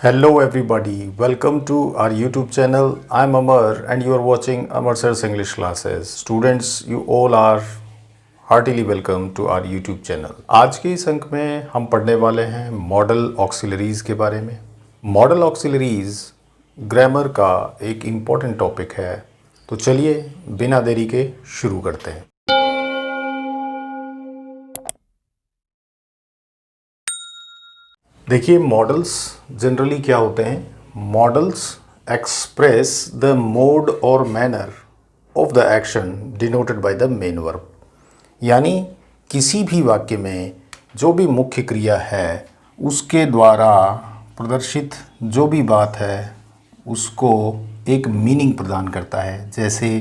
Hello everybody, welcome to our YouTube channel. I'm Amar and you are watching Amar Sir's English classes. Students, you all are heartily welcome to our YouTube channel. आज के इस अंक में हम पढ़ने वाले हैं मॉडल ऑक्सिलरीज के बारे में। मॉडल ऑक्सिलरीज ग्रामर का एक इम्पॉर्टेंट टॉपिक है, तो चलिए बिना देरी के शुरू करते हैं। देखिए मॉडल्स जनरली क्या होते हैं। मॉडल्स एक्सप्रेस द मोड और manner of the action denoted by the main verb, यानी किसी भी वाक्य में जो भी मुख्य क्रिया है उसके द्वारा प्रदर्शित जो भी बात है उसको एक मीनिंग प्रदान करता है। जैसे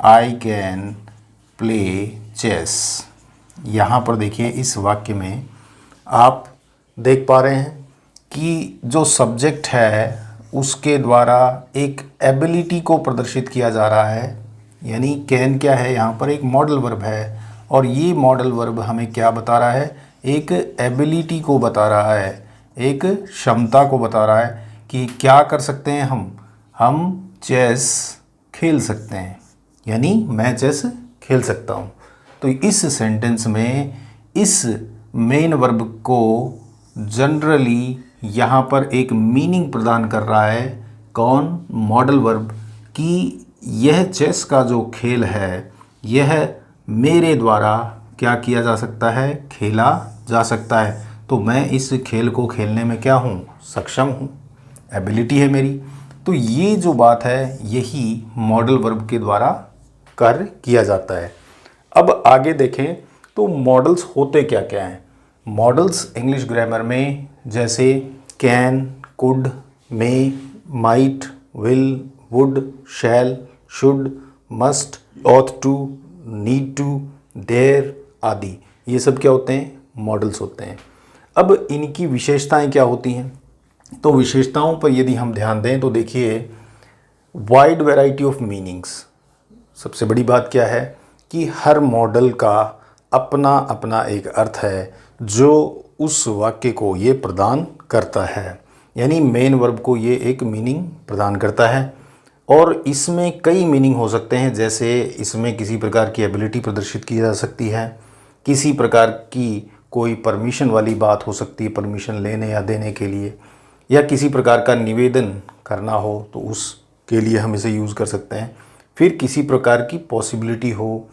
आई कैन प्ले चेस। यहाँ पर देखिए इस वाक्य में आप देख पा रहे हैं कि जो सब्जेक्ट है उसके द्वारा एक एबिलिटी को प्रदर्शित किया जा रहा है, यानी कैन क्या है, यहाँ पर एक मॉडल वर्ब है और ये मॉडल वर्ब हमें क्या बता रहा है, एक एबिलिटी को बता रहा है, एक क्षमता को बता रहा है कि क्या कर सकते हैं हम चेस खेल सकते हैं, यानी मैं चेस खेल सकता हूँ। तो इस सेंटेंस में इस मेन वर्ब को जनरली यहाँ पर एक मीनिंग प्रदान कर रहा है कौन, मॉडल वर्ब, कि यह चेस का जो खेल है यह मेरे द्वारा क्या किया जा सकता है, खेला जा सकता है। तो मैं इस खेल को खेलने में क्या हूँ, सक्षम हूँ, एबिलिटी है मेरी। तो ये जो बात है यही मॉडल वर्ब के द्वारा कार्य किया जाता है। अब आगे देखें तो मॉडल्स होते क्या क्या हैं। मॉडल्स इंग्लिश ग्रामर में जैसे can, could, may, might, will, would, shall, should, must, ought to, need to, dare आदि, ये सब क्या होते हैं, मॉडल्स होते हैं। अब इनकी विशेषताएं क्या होती हैं, तो विशेषताओं पर यदि हम ध्यान दें तो देखिए वाइड वैरायटी ऑफ मीनिंग्स। सबसे बड़ी बात क्या है कि हर मॉडल का अपना अपना एक अर्थ है जो उस वाक्य को ये प्रदान करता है, यानी मेन वर्ब को ये एक मीनिंग प्रदान करता है। और इसमें कई मीनिंग हो सकते हैं, जैसे इसमें किसी प्रकार की एबिलिटी प्रदर्शित की जा सकती है, किसी प्रकार की कोई परमिशन वाली बात हो सकती है, परमिशन लेने या देने के लिए, या किसी प्रकार का निवेदन करना हो तो उसके लिए हम इसे यूज़ कर सकते हैं। फिर किसी प्रकार की पॉसिबिलिटी हो,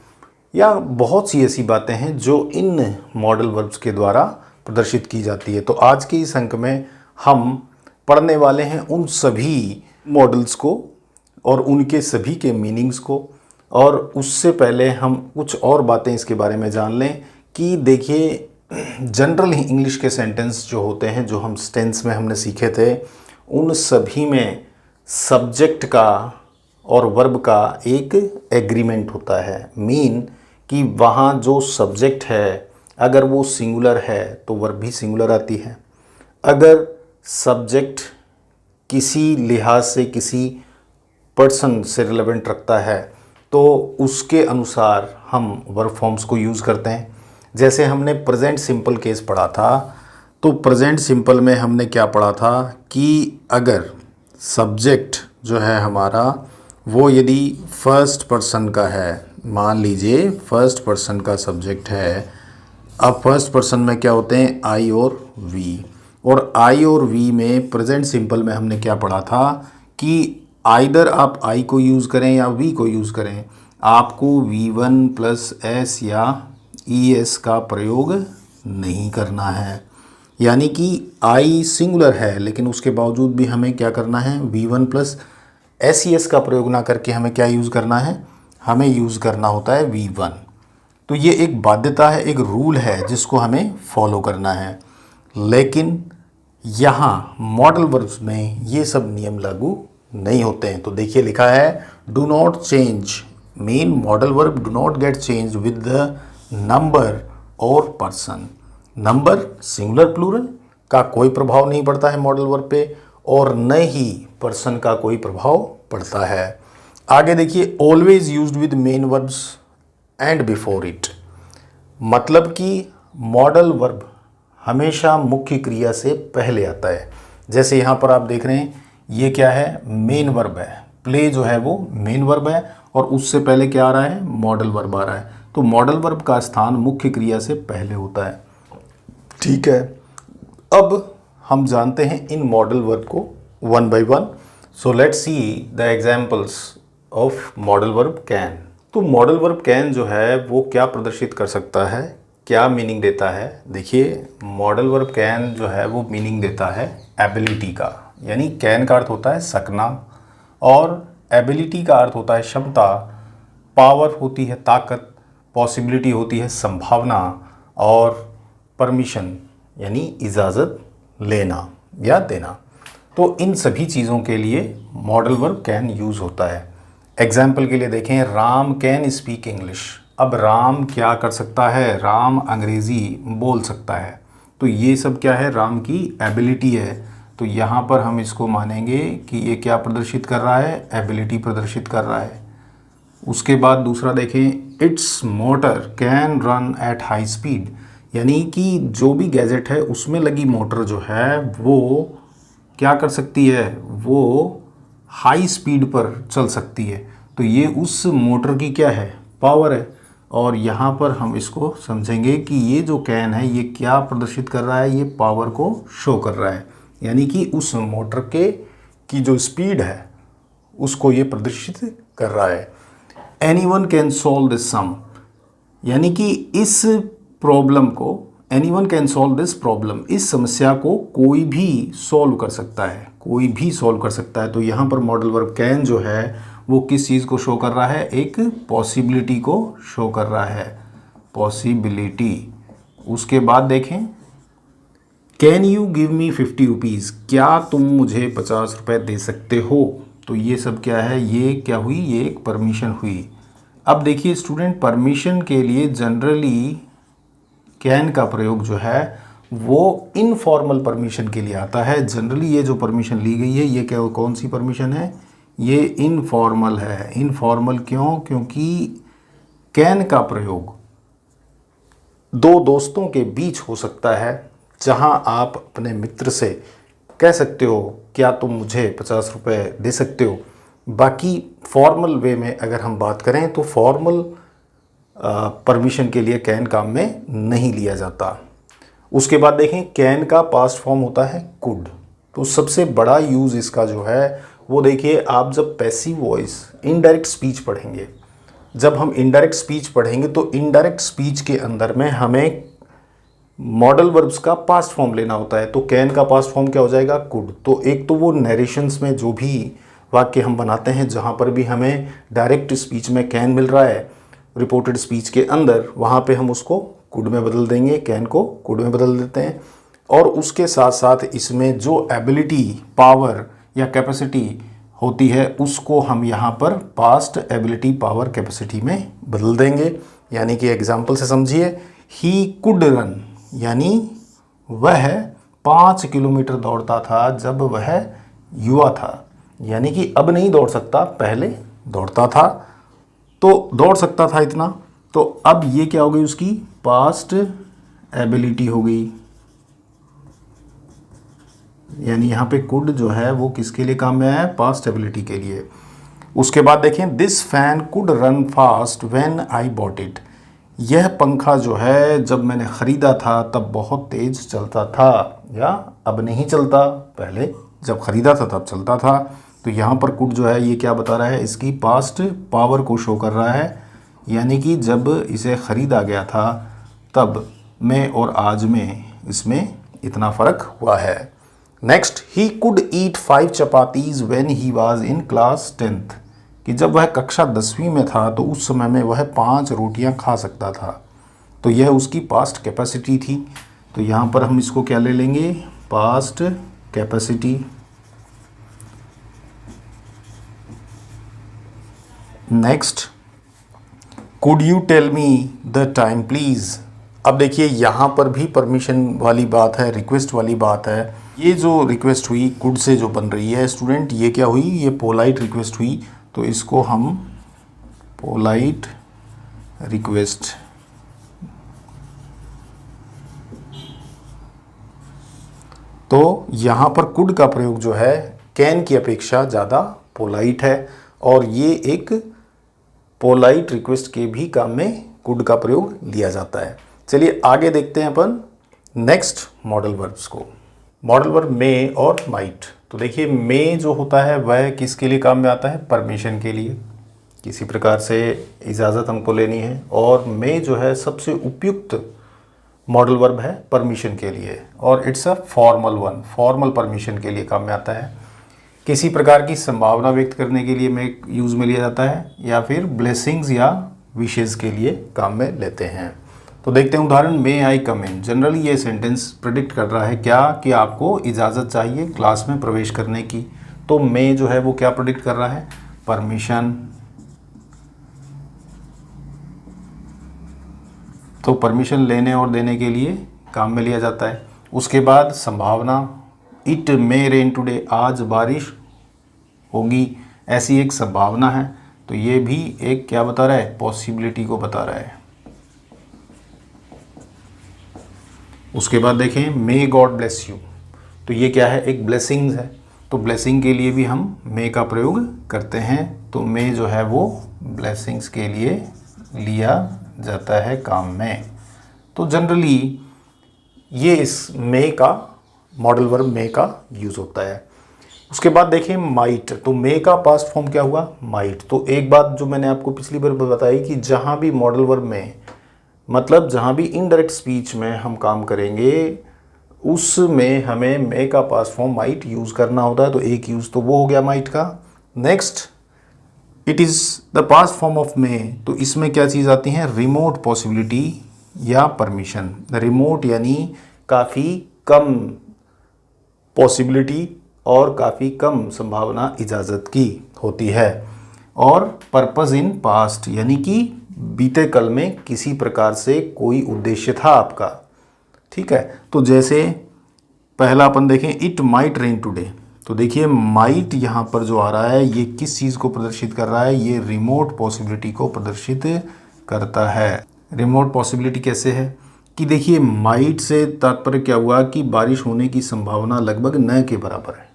या बहुत सी ऐसी बातें हैं जो इन मॉडल वर्ब्स के द्वारा प्रदर्शित की जाती है। तो आज के इस अंक में हम पढ़ने वाले हैं उन सभी मॉडल्स को और उनके सभी के मीनिंग्स को। और उससे पहले हम कुछ और बातें इसके बारे में जान लें कि देखिए जनरल इंग्लिश के सेंटेंस जो होते हैं, जो हम टेंस में हमने सीखे थे, उन सभी में सब्जेक्ट का और वर्ब का एक एग्रीमेंट होता है। मीन कि वहाँ जो सब्जेक्ट है अगर वो सिंगुलर है तो वर्ब भी सिंगुलर आती है। अगर सब्जेक्ट किसी लिहाज से किसी पर्सन से रिलेवेंट रखता है तो उसके अनुसार हम वर्ब फॉर्म्स को यूज़ करते हैं। जैसे हमने प्रेजेंट सिंपल केस पढ़ा था, तो प्रेजेंट सिंपल में हमने क्या पढ़ा था कि अगर सब्जेक्ट जो है हमारा वो यदि फर्स्ट पर्सन का है, मान लीजिए फर्स्ट पर्सन का सब्जेक्ट है। अब फर्स्ट पर्सन में क्या होते हैं, आई और वी, और आई और वी में प्रेजेंट सिंपल में हमने क्या पढ़ा था कि आइदर आप आई को यूज़ करें या वी को यूज़ करें, आपको V1 प्लस एस या ES का प्रयोग नहीं करना है। यानी कि आई सिंगुलर है लेकिन उसके बावजूद भी हमें क्या करना है, V1 प्लस SES का प्रयोग ना करके हमें क्या यूज़ करना है, हमें यूज़ करना होता है V1। तो ये एक बाध्यता है, एक रूल है जिसको हमें फॉलो करना है। लेकिन यहाँ मॉडल वर्ब्स में ये सब नियम लागू नहीं होते हैं। तो देखिए लिखा है do not change, mean modal verb do not get change with the number और पर्सन। नंबर सिंगुलर प्लूरल का कोई प्रभाव नहीं पड़ता है मॉडल वर्ब पे, और न ही पर्सन का कोई प्रभाव पड़ता है। आगे देखिए always used with main verbs and before it, मतलब कि मॉडल वर्ब हमेशा मुख्य क्रिया से पहले आता है। जैसे यहाँ पर आप देख रहे हैं ये क्या है, मेन वर्ब है। प्ले जो है वो मेन वर्ब है और उससे पहले क्या आ रहा है, मॉडल वर्ब आ रहा है। तो मॉडल वर्ब का स्थान मुख्य क्रिया से पहले होता है। ठीक है, अब हम जानते हैं इन मॉडल वर्ब को one by one. So let's see the examples of modal verb can. तो मॉडल वर्ब कैन जो है वो क्या प्रदर्शित कर सकता है, क्या मीनिंग देता है। देखिए मॉडल वर्ब कैन जो है वो मीनिंग देता है एबिलिटी का, यानी कैन का अर्थ होता है सकना और एबिलिटी का अर्थ होता है क्षमता, पावर होती है ताकत, पॉसिबिलिटी होती है संभावना और परमिशन यानी इजाज़त लेना या देना। तो इन सभी चीज़ों के लिए मॉडल वर्ब कैन यूज़ होता है। एग्जाम्पल के लिए देखें, राम कैन स्पीक इंग्लिश। अब राम क्या कर सकता है, राम अंग्रेज़ी बोल सकता है। तो ये सब क्या है, राम की एबिलिटी है। तो यहाँ पर हम इसको मानेंगे कि ये क्या प्रदर्शित कर रहा है, एबिलिटी प्रदर्शित कर रहा है। उसके बाद दूसरा देखें, it's motor can run at high speed, यानी कि जो भी गैजेट है उसमें लगी मोटर जो है वो क्या कर सकती है, वो हाई स्पीड पर चल सकती है। तो ये उस मोटर की क्या है, पावर है। और यहाँ पर हम इसको समझेंगे कि ये जो कैन है ये क्या प्रदर्शित कर रहा है, ये पावर को शो कर रहा है, यानी कि उस मोटर के की जो स्पीड है उसको ये प्रदर्शित कर रहा है। एनीवन कैन सॉल्व दिस सम, यानी कि इस प्रॉब्लम को, anyone can solve this problem, इस समस्या को कोई भी सॉल्व कर सकता है, कोई भी सॉल्व कर सकता है। तो यहाँ पर मॉडल वर्ब कैन जो है वो किस चीज़ को शो कर रहा है, एक पॉसिबिलिटी को शो कर रहा है, पॉसिबिलिटी। उसके बाद देखें, can you give me 50 rupees, क्या तुम मुझे 50 रुपये दे सकते हो। तो ये सब क्या है, ये क्या हुई, ये एक परमिशन हुई। अब देखिए स्टूडेंट, परमिशन के लिए जनरली कैन का प्रयोग जो है वो इनफॉर्मल परमिशन के लिए आता है। जनरली ये जो परमिशन ली गई है ये क्या, कौन सी परमिशन है, ये इनफॉर्मल है। इनफॉर्मल क्यों, क्योंकि कैन का प्रयोग दो दोस्तों के बीच हो सकता है, जहां आप अपने मित्र से कह सकते हो क्या तुम मुझे 50 रुपये दे सकते हो। बाकी फॉर्मल वे में अगर हम बात करें तो फॉर्मल परमिशन के लिए कैन काम में नहीं लिया जाता। उसके बाद देखें, कैन का पास्ट फॉर्म होता है कुड। तो सबसे बड़ा यूज़ इसका जो है वो देखिए, आप जब पैसिव वॉइस इनडायरेक्ट स्पीच पढ़ेंगे, जब हम इनडायरेक्ट स्पीच पढ़ेंगे तो इनडायरेक्ट स्पीच के अंदर में हमें मॉडल वर्ब्स का पास्ट फॉर्म लेना होता है। तो कैन का पास्ट फॉर्म क्या हो जाएगा, कुड। तो एक तो वो नरेशंस में जो भी वाक्य हम बनाते हैं जहाँ पर भी हमें डायरेक्ट स्पीच में कैन मिल रहा है, रिपोर्टेड स्पीच के अंदर, वहाँ पे हम उसको कुड में बदल देंगे, कैन को कुड में बदल देते हैं। और उसके साथ साथ इसमें जो एबिलिटी, पावर या कैपेसिटी होती है उसको हम यहाँ पर पास्ट एबिलिटी, पावर, कैपेसिटी में बदल देंगे। यानी कि एग्जाम्पल से समझिए, ही कुड रन, यानी वह 5 किलोमीटर दौड़ता था जब वह युवा था, यानी कि अब नहीं दौड़ सकता, पहले दौड़ता था। तो दौड़ सकता था इतना, तो अब ये क्या हो गई, उसकी पास्ट एबिलिटी हो गई। यानी यहाँ पे कुड जो है वो किसके लिए काम में आया है, पास्ट एबिलिटी के लिए। उसके बाद देखें, this fan could run fast when I bought it, यह पंखा जो है जब मैंने ख़रीदा था तब बहुत तेज़ चलता था, या अब नहीं चलता, पहले जब ख़रीदा था तब चलता था। तो यहाँ पर कुड जो है ये क्या बता रहा है, इसकी पास्ट पावर को शो कर रहा है, यानी कि जब इसे ख़रीदा गया था तब में और आज में इसमें इतना फ़र्क हुआ है। Next, he could eat 5 chapatis when he was in class 10th, कि जब वह कक्षा 10वीं में था तो उस समय में वह 5 रोटियां खा सकता था। तो यह उसकी पास्ट कैपेसिटी थी। तो यहाँ पर हम इसको क्या ले लेंगे, past capacity. Next, could you tell me the time please. अब देखिए यहाँ पर भी परमिशन वाली बात है, रिक्वेस्ट वाली बात है। ये जो रिक्वेस्ट हुई कुड से जो बन रही है स्टूडेंट, ये क्या हुई, ये पोलाइट रिक्वेस्ट हुई। तो इसको हम पोलाइट रिक्वेस्ट, तो यहाँ पर कुड का प्रयोग जो है कैन की अपेक्षा ज़्यादा पोलाइट है, और ये एक पोलाइट रिक्वेस्ट के भी काम में कुड का प्रयोग लिया जाता है। चलिए आगे देखते हैं अपन नेक्स्ट मॉडल वर्ब्स को। मॉडल वर्ब मे और माइट। तो देखिए मे जो होता है वह किसके लिए काम में आता है? परमिशन के लिए, किसी प्रकार से इजाज़त हमको लेनी है। और मे जो है सबसे उपयुक्त मॉडल वर्ब है परमिशन के लिए, और it's a formal one, formal permission के लिए काम में आता है। किसी प्रकार की संभावना व्यक्त करने के लिए में यूज़ में लिया जाता है, या फिर ब्लेसिंग्स या विशेज़ के लिए काम में लेते हैं। तो देखते हैं उदाहरण, मे आई कम इन। जनरली ये सेंटेंस प्रेडिक्ट कर रहा है क्या कि आपको इजाज़त चाहिए क्लास में प्रवेश करने की। तो मे जो है वो क्या प्रेडिक्ट कर रहा है? परमिशन। तो परमिशन लेने और देने के लिए काम में लिया जाता है। उसके बाद संभावना, इट मे रेन टुडे, आज बारिश होगी, ऐसी एक संभावना है। तो ये भी एक क्या बता रहा है? पॉसिबिलिटी को बता रहा है। उसके बाद देखें मे गॉड ब्लेस यू। तो ये क्या है? एक ब्लेसिंग्स है। तो ब्लेसिंग के लिए भी हम मे का प्रयोग करते हैं। तो मे जो है वो ब्लेसिंग्स के लिए लिया जाता है काम में। तो जनरली ये इस मे का मॉडल वर्ब मे का यूज़ होता है। उसके बाद देखें माइट। तो मे का पास्ट फॉर्म क्या हुआ? माइट। तो एक बात जो मैंने आपको पिछली बार बताई कि जहाँ भी मॉडल वर्ब में, मतलब जहाँ भी इनडायरेक्ट स्पीच में हम काम करेंगे उसमें हमें मे का पास्ट फॉर्म माइट यूज़ करना होता है। तो एक यूज़ तो वो हो गया माइट का। Next, it is the past form of May. तो इसमें क्या चीज़ आती है? रिमोट पॉसिबिलिटी या परमिशन। रिमोट यानी काफ़ी कम पॉसिबिलिटी और काफ़ी कम संभावना इजाज़त की होती है। और पर्पस इन पास्ट यानी कि बीते कल में किसी प्रकार से कोई उद्देश्य था आपका। ठीक है। तो जैसे पहला अपन देखें, इट माइट रेन टुडे। तो देखिए माइट यहाँ पर जो आ रहा है ये किस चीज़ को प्रदर्शित कर रहा है? ये रिमोट पॉसिबिलिटी को प्रदर्शित करता है। रिमोट पॉसिबिलिटी कैसे है कि देखिए माइट से तात्पर्य क्या हुआ कि बारिश होने की संभावना लगभग न के बराबर है।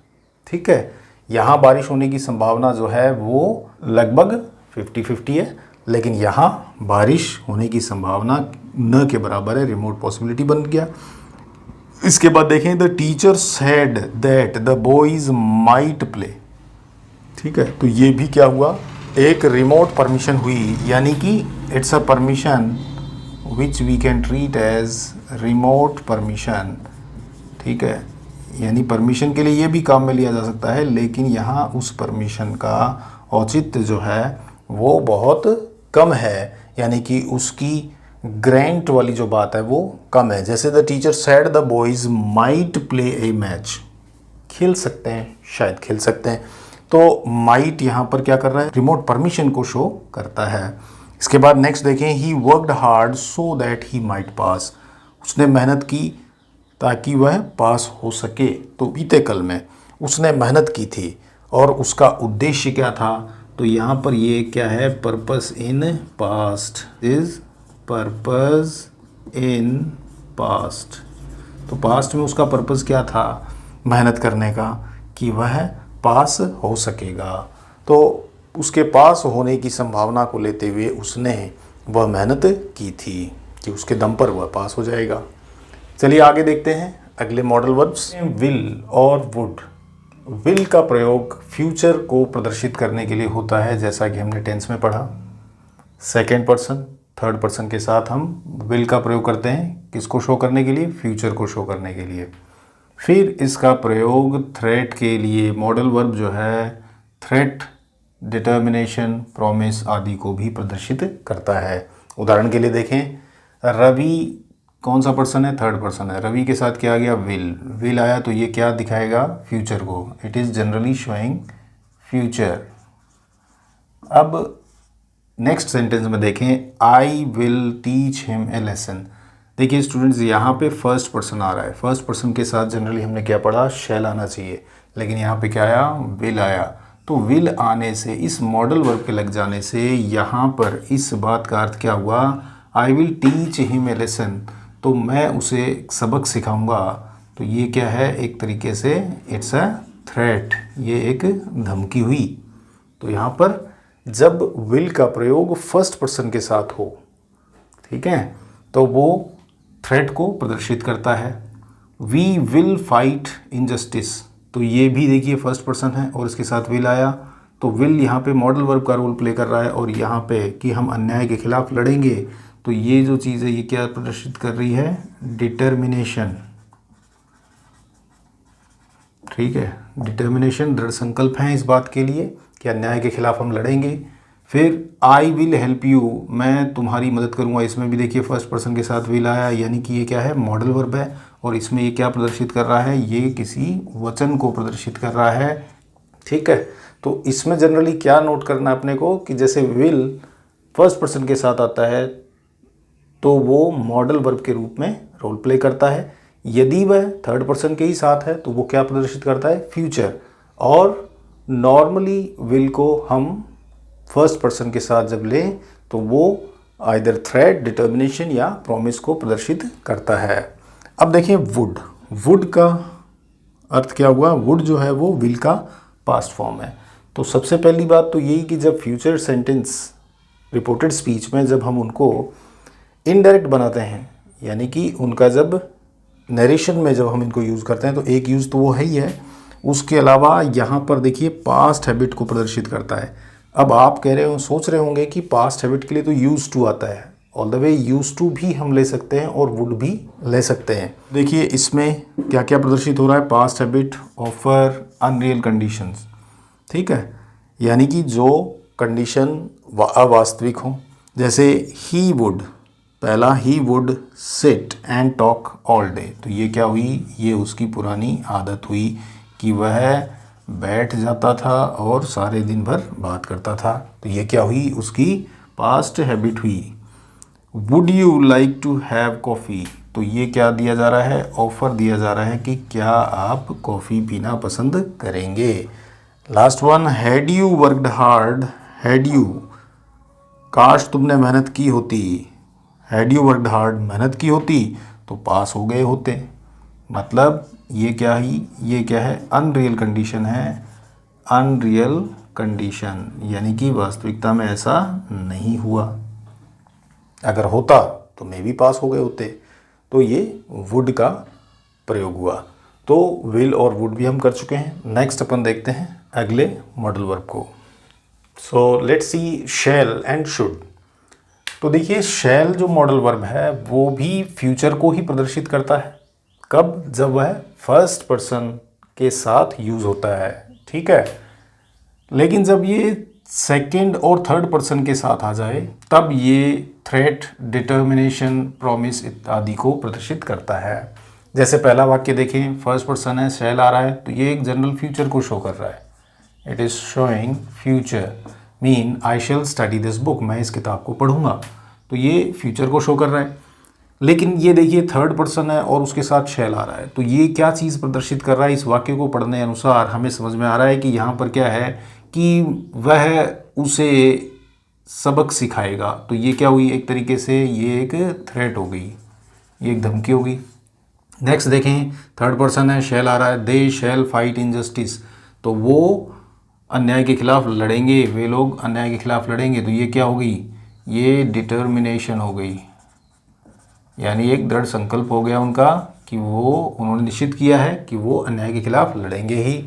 ठीक है। यहाँ बारिश होने की संभावना जो है वो लगभग 50-50 है, लेकिन यहाँ बारिश होने की संभावना न के बराबर है। रिमोट पॉसिबिलिटी बन गया। इसके बाद देखें, the teacher said that the boys might play. ठीक है। तो ये भी क्या हुआ? एक रिमोट परमिशन हुई, यानी कि it's a permission which we can treat as remote permission. ठीक है। यानी परमिशन के लिए ये भी काम में लिया जा सकता है, लेकिन यहाँ उस परमिशन का औचित्य जो है वो बहुत कम है, यानी कि उसकी ग्रांट वाली जो बात है वो कम है। जैसे the teacher said the boys might play A match, खेल सकते हैं, शायद खेल सकते हैं। तो माइट यहाँ पर क्या कर रहा है? रिमोट परमिशन को शो करता है। इसके बाद नेक्स्ट देखें, he worked hard so that he might pass. उसने मेहनत की ताकि वह पास हो सके। तो बीते कल में उसने मेहनत की थी और उसका उद्देश्य क्या था? तो यहाँ पर ये क्या है? Purpose in past is purpose in past. तो पास्ट में उसका पर्पस क्या था मेहनत करने का? कि वह पास हो सकेगा। तो उसके पास होने की संभावना को लेते हुए उसने वह मेहनत की थी कि उसके दम पर वह पास हो जाएगा। चलिए आगे देखते हैं अगले मॉडल वर्ब्स। विल और वुड। विल का प्रयोग फ्यूचर को प्रदर्शित करने के लिए होता है, जैसा कि हमने टेंस में पढ़ा। सेकेंड पर्सन, थर्ड पर्सन के साथ हम विल का प्रयोग करते हैं, किसको शो करने के लिए? फ्यूचर को शो करने के लिए। फिर इसका प्रयोग थ्रेट के लिए, मॉडल वर्ब जो है थ्रेट, डिटर्मिनेशन, प्रॉमिस आदि को भी प्रदर्शित करता है। उदाहरण के लिए देखें, रवि कौन सा पर्सन है? थर्ड पर्सन है। रवि के साथ क्या आ गया? विल। विल आया तो ये क्या दिखाएगा? फ्यूचर को। It is generally showing future. अब नेक्स्ट सेंटेंस में देखें, I will teach him a lesson. देखिए स्टूडेंट्स, यहाँ पे फर्स्ट पर्सन आ रहा है। फर्स्ट पर्सन के साथ जनरली हमने क्या पढ़ा? शैल आना चाहिए, लेकिन यहाँ पे क्या आया? विल आया। तो विल आने से, इस मॉडल वर्ब के लग जाने से यहाँ पर इस बात का अर्थ क्या हुआ? I will teach him a lesson. तो मैं उसे सबक सिखाऊंगा। तो तो ये क्या है, एक तरीके से इट्स अ थ्रेट, ये एक धमकी हुई। तो यहाँ पर जब विल का प्रयोग फर्स्ट पर्सन के साथ हो, ठीक है, तो वो थ्रेट को प्रदर्शित करता है। वी विल फाइट इनजस्टिस, तो ये भी देखिए फर्स्ट पर्सन है और इसके साथ विल आया, तो विल यहाँ पे मॉडल वर्ब का रोल प्ले कर रहा है। और यहाँ पे कि हम अन्याय के खिलाफ लड़ेंगे, तो ये जो चीज़ है ये क्या प्रदर्शित कर रही है, डिटर्मिनेशन। ठीक है, डिटर्मिनेशन, दृढ़ संकल्प है इस बात के लिए कि अन्याय के खिलाफ हम लड़ेंगे। फिर आई विल हेल्प यू, मैं तुम्हारी मदद करूंगा, इसमें भी देखिए फर्स्ट पर्सन के साथ विल आया, यानी कि ये क्या है, मॉडल वर्ब है। और इसमें ये क्या प्रदर्शित कर रहा है, ये किसी वचन को प्रदर्शित कर रहा है। ठीक है, तो इसमें जनरली क्या नोट करना है अपने को कि जैसे विल फर्स्ट पर्सन के साथ आता है तो वो मॉडल वर्ब के रूप में रोल प्ले करता है। यदि वह थर्ड पर्सन के ही साथ है तो वो क्या प्रदर्शित करता है, फ्यूचर। और नॉर्मली विल को हम फर्स्ट पर्सन के साथ जब लें तो वो आइदर थ्रेट, डिटर्मिनेशन या प्रॉमिस को प्रदर्शित करता है। अब देखिए वुड, वुड का अर्थ क्या हुआ, वुड जो है वो विल का पास्ट फॉर्म है। तो सबसे पहली बात तो यही कि जब फ्यूचर सेंटेंस रिपोर्टेड स्पीच में जब हम उनको इनडायरेक्ट बनाते हैं, यानी कि उनका जब नरेशन में जब हम इनको यूज़ करते हैं तो एक यूज़ तो वो है ही है, उसके अलावा यहाँ पर देखिए पास्ट हैबिट को प्रदर्शित करता है। अब आप कह रहे हो, सोच रहे होंगे कि पास्ट हैबिट के लिए तो यूज़ टू आता है, all the way use to भी हम ले सकते हैं और वुड भी ले सकते हैं। देखिए इसमें क्या क्या प्रदर्शित हो रहा है, past habit, offer, unreal conditions. ठीक है, यानी कि जो कंडीशन अवास्तविक हो, जैसे ही वुड, पहला he would sit and talk all day, तो ये क्या हुई, ये उसकी पुरानी आदत हुई कि वह बैठ जाता था और सारे दिन भर बात करता था। तो ये क्या हुई, उसकी पास्ट हैबिट हुई। Would you like to have coffee, तो ये क्या दिया जा रहा है, ऑफ़र दिया जा रहा है कि क्या आप कॉफ़ी पीना पसंद करेंगे। Last one, had you worked hard, had you, काश तुमने मेहनत की होती, हैड यू वर्कड हार्ड, मेहनत की होती तो पास हो गए होते। मतलब ये क्या ही, ये क्या है, अनरियल कंडीशन है, अनरियल कंडीशन, यानी कि वास्तविकता में ऐसा नहीं हुआ। अगर होता तो मे भी पास हो गए होते। तो ये वुड का प्रयोग हुआ। तो विल और वुड भी हम कर चुके हैं। नेक्स्ट अपन देखते हैं अगले मॉडल वर्ब को। So let's see shall and should. तो देखिए शैल जो मॉडल वर्ब है वो भी फ्यूचर को ही प्रदर्शित करता है। कब, जब वह फर्स्ट पर्सन के साथ यूज होता है। ठीक है, लेकिन जब ये सेकंड और थर्ड पर्सन के साथ आ जाए तब ये थ्रेट, डिटर्मिनेशन, प्रॉमिस इत्यादि को प्रदर्शित करता है। जैसे पहला वाक्य देखें, फर्स्ट पर्सन है, शैल आ रहा है, तो ये एक जनरल फ्यूचर को शो कर रहा है। It is showing future, mean I shell study this book, मैं इस किताब को पढ़ूंगा। तो ये फ्यूचर को शो कर रहा है। लेकिन ये देखिए थर्ड पर्सन है और उसके साथ शैल आ रहा है, तो ये क्या चीज़ प्रदर्शित कर रहा है। इस वाक्य को पढ़ने अनुसार हमें समझ में आ रहा है कि यहाँ पर क्या है कि वह उसे सबक सिखाएगा। तो ये क्या हुई, एक तरीके से ये एक थ्रेट हो गई, ये एक धमकी हो गई। नेक्स्ट देखें, थर्ड पर्सन है, शैल आ रहा है, दे शैल फाइट इनजस्टिस, तो वो अन्याय के खिलाफ लड़ेंगे, वे लोग अन्याय के खिलाफ लड़ेंगे। तो ये क्या हो गई, ये डिटर्मिनेशन हो गई, यानी एक दृढ़ संकल्प हो गया उनका कि वो, उन्होंने निश्चित किया है कि वो अन्याय के खिलाफ लड़ेंगे ही।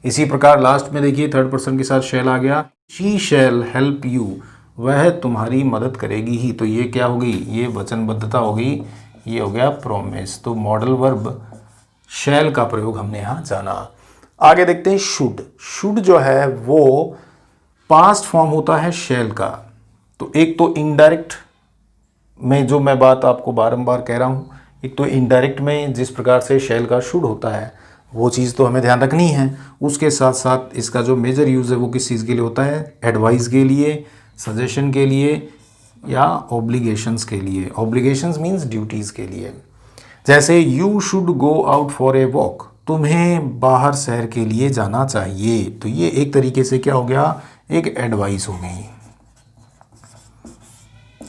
इसी प्रकार लास्ट में देखिए थर्ड पर्सन के साथ शैल आ गया, शी शैल हेल्प यू, वह तुम्हारी मदद करेगी ही। तो ये क्या हो गई, ये वचनबद्धता हो गई, ये हो गया प्रॉमिस। तो मॉडल वर्ब शैल का प्रयोग हमने यहाँ जाना। आगे देखते हैं शुड। शुड जो है वो पास्ट फॉर्म होता है शैल का। तो एक तो इनडायरेक्ट में जो मैं बात आपको बारंबार कह रहा हूँ, एक तो इनडायरेक्ट में जिस प्रकार से शैल का शुड होता है वो चीज़ तो हमें ध्यान रखनी है। उसके साथ साथ इसका जो मेजर यूज़ है वो किस चीज़ के लिए होता है, एडवाइस के लिए, सजेशन के लिए या ऑब्लिगेशंस के लिए। ऑब्लिगेशंस मीन्स ड्यूटीज़ के लिए। जैसे you should go out for a walk, तुम्हें बाहर सैर के लिए जाना चाहिए। तो ये एक तरीके से क्या हो गया, एक एडवाइस हो गई।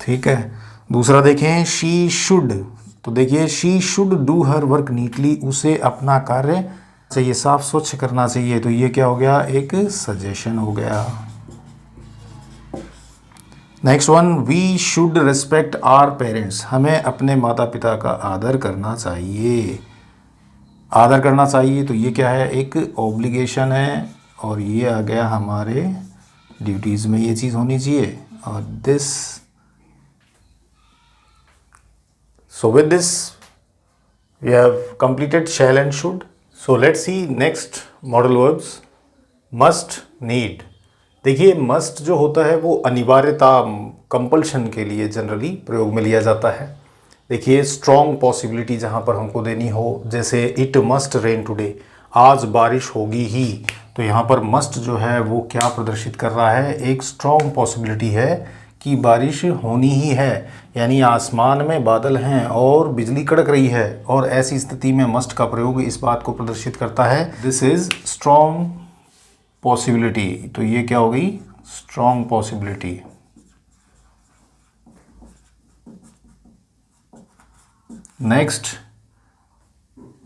ठीक है, दूसरा देखें, शी शुड, तो देखिए she should do her work neatly, उसे अपना कार्य चाहिए साफ स्वच्छ करना चाहिए। तो ये क्या हो गया, एक सजेशन हो गया। Next one, we should respect our parents, हमें अपने माता पिता का आदर करना चाहिए। आदर करना चाहिए तो ये क्या है, एक ऑब्लिगेशन है, और ये आ गया हमारे ड्यूटीज़ में ये चीज़ होनी चाहिए। और this, so with this we have completed shall and should. So let's see next modal verbs. Must, need. देखिए मस्ट जो होता है वो अनिवार्यता, कंपल्शन के लिए जनरली प्रयोग में लिया जाता है। देखिए स्ट्रॉन्ग पॉसिबिलिटी जहाँ पर हमको देनी हो, जैसे इट मस्ट रेन टुडे, आज बारिश होगी ही, तो यहाँ पर मस्ट जो है वो क्या प्रदर्शित कर रहा है, एक स्ट्रॉन्ग पॉसिबिलिटी है कि बारिश होनी ही है। यानी आसमान में बादल हैं और बिजली कड़क रही है, और ऐसी स्थिति में मस्ट का प्रयोग इस बात को प्रदर्शित करता है, दिस इज स्ट्रॉन्ग पॉसिबिलिटी। तो ये क्या हो गई, strong possibility. Next,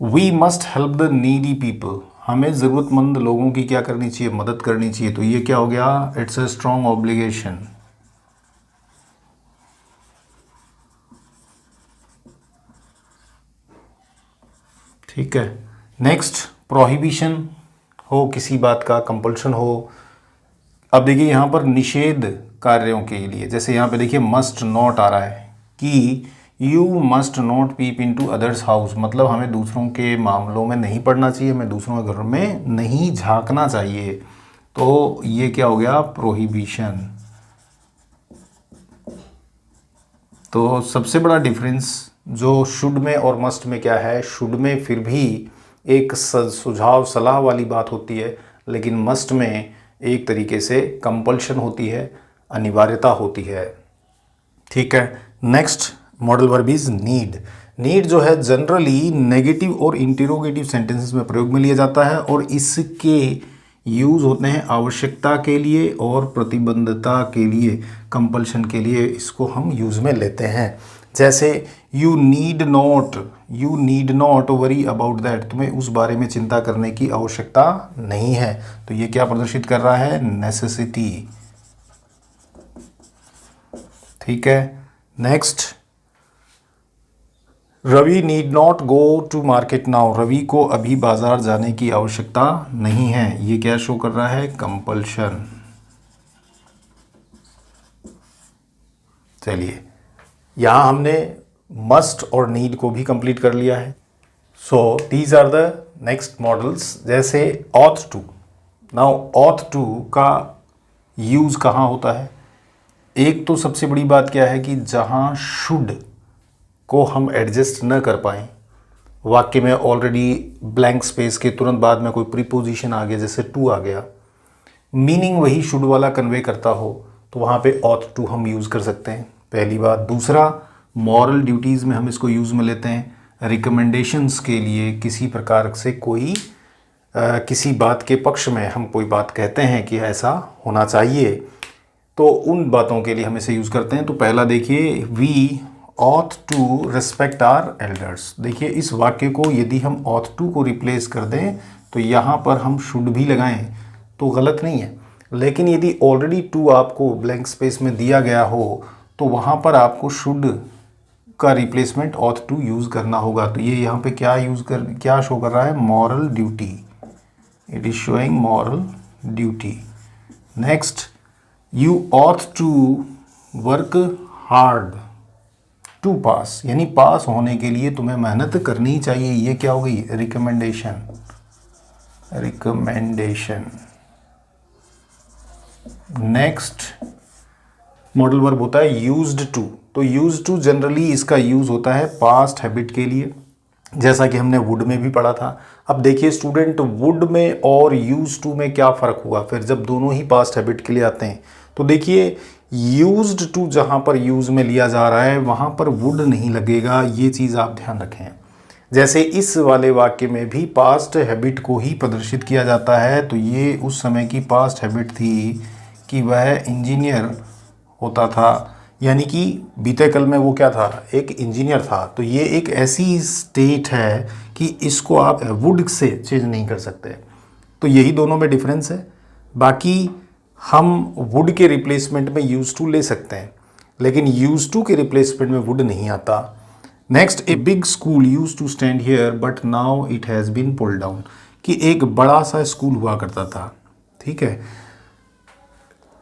we must help the needy people, हमें ज़रूरतमंद लोगों की क्या करनी चाहिए, मदद करनी चाहिए। तो ये क्या हो गया, इट्स अ स्ट्रॉन्ग ऑब्लिगेशन। ठीक है। नेक्स्ट, प्रोहिबिशन हो, किसी बात का कंपल्शन हो। अब देखिए यहाँ पर निषेध कार्यों के लिए, जैसे यहाँ पे देखिए मस्ट नॉट आ रहा है कि you must not peep in to others house, मतलब हमें दूसरों के मामलों में नहीं पढ़ना चाहिए, हमें दूसरों के घर में नहीं झांकना चाहिए। तो ये क्या हो गया, प्रोहिबिशन। तो सबसे बड़ा डिफरेंस जो शुड में और मस्ट में क्या है, शुड में फिर भी एक सुझाव सलाह वाली बात होती है, लेकिन मस्ट में एक तरीके से कंपल्शन होती है, अनिवार्यता होती है। ठीक है। Next modal verb is need. Need जो है जनरली नेगेटिव और इंटरोगेटिव सेंटेंसेस में प्रयोग में लिया जाता है, और इसके यूज़ होते हैं आवश्यकता के लिए और प्रतिबद्धता के लिए, कंपल्शन के लिए इसको हम यूज़ में लेते हैं। जैसे you need not worry about that, तुम्हें उस बारे में चिंता करने की आवश्यकता नहीं है। तो ये क्या प्रदर्शित कर रहा है, नेसेसिटी। ठीक है। Next, Ravi need not go to market now, Ravi को अभी बाजार जाने की आवश्यकता नहीं है। ये क्या शो कर रहा है, कंपल्शन। चलिए यहाँ हमने मस्ट और नीड को भी कंप्लीट कर लिया है। So these are the next models. जैसे ought to. Now ought to का यूज़ कहाँ होता है, एक तो सबसे बड़ी बात क्या है कि जहाँ शुड को हम एडजस्ट न कर पाएँ, वाक्य में ऑलरेडी ब्लैंक स्पेस के तुरंत बाद में कोई प्रीपोजिशन आ गया, जैसे टू आ गया, मीनिंग वही शुड वाला कन्वे करता हो, तो वहाँ पे ऑथ टू हम यूज़ कर सकते हैं, पहली बात। दूसरा, मॉरल ड्यूटीज़ में हम इसको यूज़ में लेते हैं, रिकमेंडेशंस के लिए, किसी प्रकार से कोई किसी बात के पक्ष में हम कोई बात कहते हैं कि ऐसा होना चाहिए, तो उन बातों के लिए हम इसे यूज़ करते हैं। तो पहला देखिए, we ought to respect our elders. देखिए इस वाक्य को यदि हम ऑथ टू को रिप्लेस कर दें तो यहाँ पर हम शुड भी लगाएं तो गलत नहीं है, लेकिन यदि ऑलरेडी टू आपको ब्लैंक स्पेस में दिया गया हो तो वहाँ पर आपको शुड का रिप्लेसमेंट ऑथ टू यूज़ करना होगा। तो ये यहाँ पे क्या शो कर रहा है, moral duty. It is showing moral duty. Next, you ought to work hard to pass, यानी पास होने के लिए तुम्हें मेहनत करनी चाहिए। ये क्या हो गई, रिकमेंडेशन। नेक्स्ट मॉडल वर्ब होता है यूज्ड टू। तो यूज्ड टू जनरली इसका यूज़ होता है पास्ट हैबिट के लिए, जैसा कि हमने वुड में भी पढ़ा था। अब देखिए स्टूडेंट, वुड में और यूज्ड टू में क्या फ़र्क हुआ फिर जब दोनों ही पास्ट हैबिट के लिए आते हैं। तो देखिए यूज्ड टू जहाँ पर यूज़ में लिया जा रहा है वहाँ पर वुड नहीं लगेगा, ये चीज़ आप ध्यान रखें। जैसे इस वाले वाक्य में भी पास्ट हैबिट को ही प्रदर्शित किया जाता है, तो ये उस समय की पास्ट हैबिट थी कि वह इंजीनियर होता था यानी कि बीते कल में वो क्या था, एक इंजीनियर था। तो ये एक ऐसी स्टेट है कि इसको आप वुड से चेंज नहीं कर सकते। तो यही दोनों में डिफरेंस है। बाकी हम वुड के रिप्लेसमेंट में यूज टू ले सकते हैं, लेकिन यूज टू के रिप्लेसमेंट में वुड नहीं आता। Next, a big school use to stand here but now it has been pulled down, कि एक बड़ा सा स्कूल हुआ करता था, ठीक है,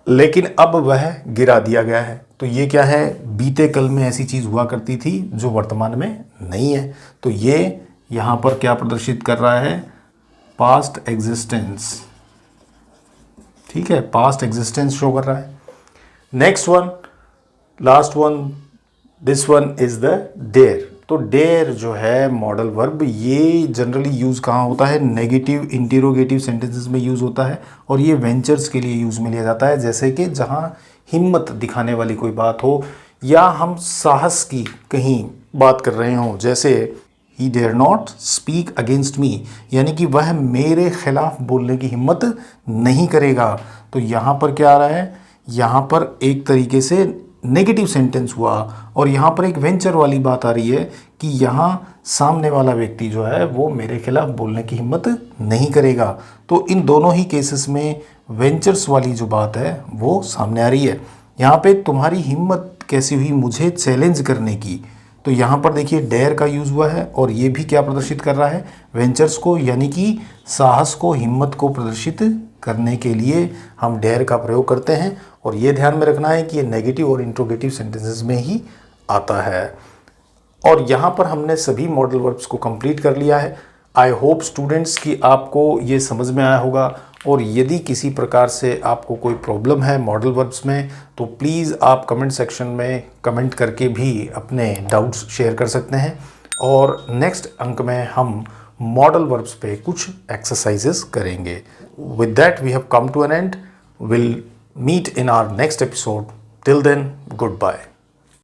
लेकिन अब वह गिरा दिया गया है। तो ये क्या है, बीते कल में ऐसी चीज़ हुआ करती थी जो वर्तमान में नहीं है। तो ये यहाँ पर क्या प्रदर्शित कर रहा है, पास्ट एग्जिस्टेंस, ठीक है, पास्ट एग्जिस्टेंस शो कर रहा है। Next one, last one, this one is the dare. तो डेयर जो है मॉडल वर्ब, ये जनरली यूज कहाँ होता है, नेगेटिव इंटेरोगेटिव सेंटेंसेस में यूज होता है, और ये वेंचर्स के लिए यूज में लिया जाता है। जैसे कि जहाँ हिम्मत दिखाने वाली कोई बात हो, या हम साहस की कहीं बात कर रहे हों, जैसे ही dare not speak against me, यानी कि वह मेरे खिलाफ बोलने की हिम्मत नहीं करेगा। तो यहाँ पर क्या आ रहा है, यहाँ पर एक तरीके से नेगेटिव सेंटेंस हुआ, और यहाँ पर एक वेंचर वाली बात आ रही है कि यहाँ सामने वाला व्यक्ति जो है वो मेरे खिलाफ बोलने की हिम्मत नहीं करेगा। तो इन दोनों ही केसेस में वेंचर्स वाली जो बात है वो सामने आ रही है। यहाँ पे तुम्हारी हिम्मत कैसी हुई मुझे चैलेंज करने की, तो यहाँ पर देखिए डेयर का यूज़ हुआ है, और ये भी क्या प्रदर्शित कर रहा है, वेंचर्स को, यानी कि साहस को, हिम्मत को प्रदर्शित करने के लिए हम डेयर का प्रयोग करते हैं। और ये ध्यान में रखना है कि ये नेगेटिव और इंट्रोगेटिव सेंटेंसेस में ही आता है। और यहाँ पर हमने सभी मॉडल वर्ब्स को कंप्लीट कर लिया है। आई होप स्टूडेंट्स कि आपको ये समझ में आया होगा, और यदि किसी प्रकार से आपको कोई प्रॉब्लम है मॉडल वर्ब्स में, तो प्लीज़ आप कमेंट सेक्शन में कमेंट करके भी अपने डाउट्स शेयर कर सकते हैं। और नेक्स्ट अंक में हम मॉडल वर्ब्स पे कुछ एक्सरसाइजेस करेंगे। With that we have come to an end. Will meet in our next episode. Till then, goodbye.